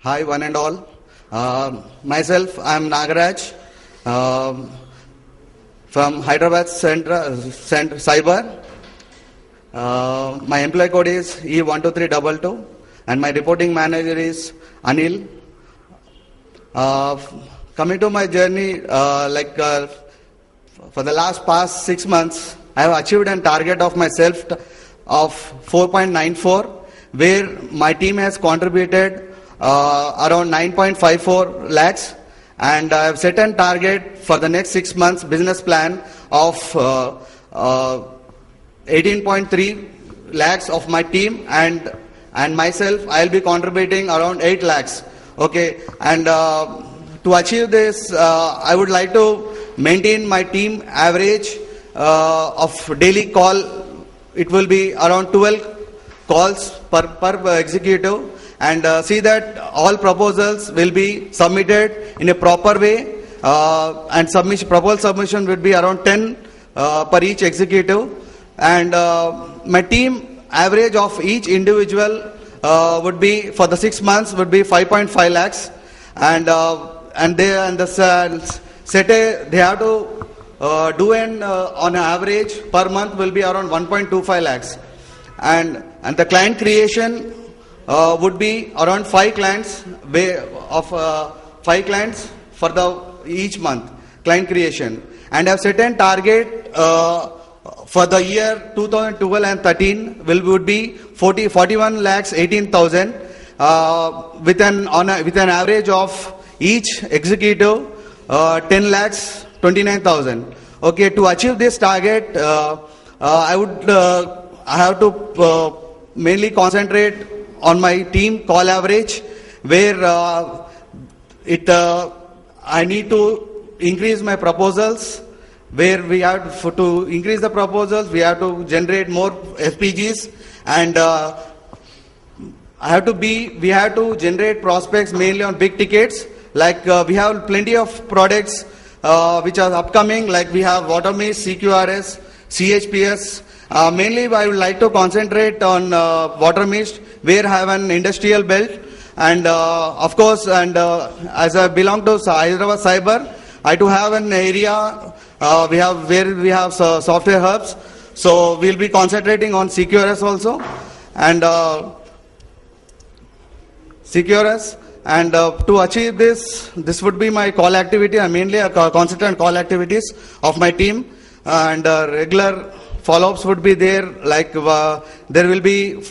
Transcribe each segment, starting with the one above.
Hi, one and all. Myself, I am Nagaraj from Hyderabad Cyber. My employee code is E12322 and my reporting manager is Anil. Coming to my journey, for the past 6 months, I have achieved a target of myself of 4.94, where my team has contributed around 9.54 lakhs, and I have set a target for the next 6 months business plan of 18.3 lakhs of my team, and myself I will be contributing around 8 lakhs. Okay, and to achieve this, I would like to maintain my team average of daily call. It will be around 12 calls per executive, and see that all proposals will be submitted in a proper way, and proposal submission will be around 10 per each executive, and my team average of each individual would be for the 6 months would be 5.5 lakhs, and they have to do on average per month will be around 1.25 lakhs, and the client creation would be around 5 clients for the each month client creation, and have set a target for the year 2012 and 13 would be 41 lakhs 18,000 with an average of each executive 10 lakhs 29,000. Okay, to achieve this target, I have to mainly concentrate on my team call average, where I need to increase my proposals. Where we have to increase the proposals, we have to generate more FPGs, and we have to generate prospects mainly on big tickets. Like we have plenty of products which are upcoming, like we have WaterMist, CQRS, CHPS. Mainly I would like to concentrate on WaterMist, where I have an industrial belt, and of course, and as I belong to Hyderabad Cyber, I do have an area we have software hubs, so we'll be concentrating on CQRS also, and CQRS. And to achieve this would be my call activity. I mainly concentrate on call activities of my team, and regular follow-ups would be there. Like there will be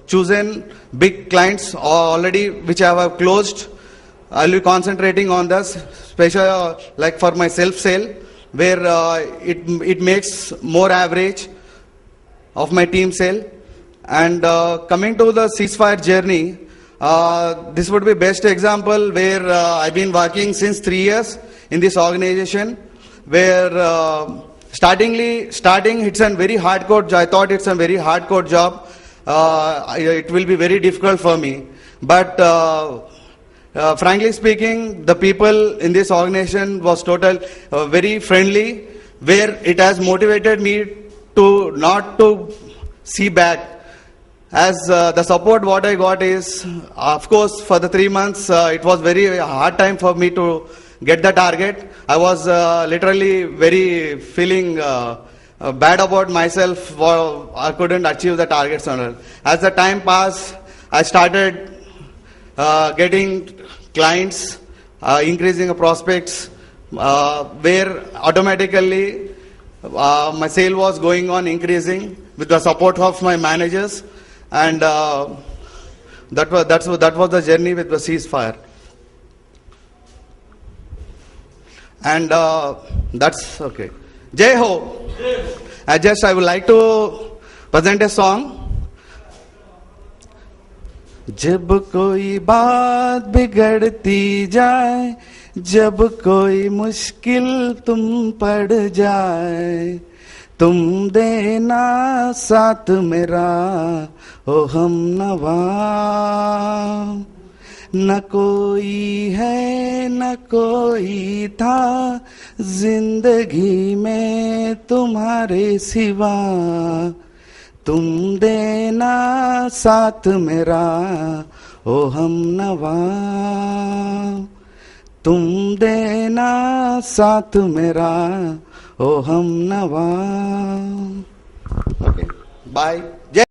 chosen big clients already which I have closed. I'll be concentrating on this, special like for my self-sale, where it makes more average of my team sale. And coming to the ceasefire journey, this would be best example, where I've been working since 3 years in this organization, where starting it's a very hardcore job. I thought it's a very hardcore job. It will be very difficult for me, but frankly speaking, the people in this organization was very friendly, where it has motivated me to not to see back. As the support what I got is, of course, for the 3 months, it was very hard time for me to get the target. I was literally very feeling bad about myself. I couldn't achieve the targets. As the time passed, I started getting clients, increasing prospects, where automatically my sale was going on increasing with the support of my managers, and that was the journey with the ceasefire. And that's okay. Jai Ho. I would like to present a song. जब कोई बात बिगड़ती जाए, जब कोई मुश्किल तुम पड़ जाए, तुम देना साथ मेरा ओ हमनवा। न कोई है न कोई था जिंदगी में तुम्हारे सिवा, तुम देना साथ मेरा ओ हम नवा, तुम देना साथ मेरा, ओ हम नवा. Okay, bye.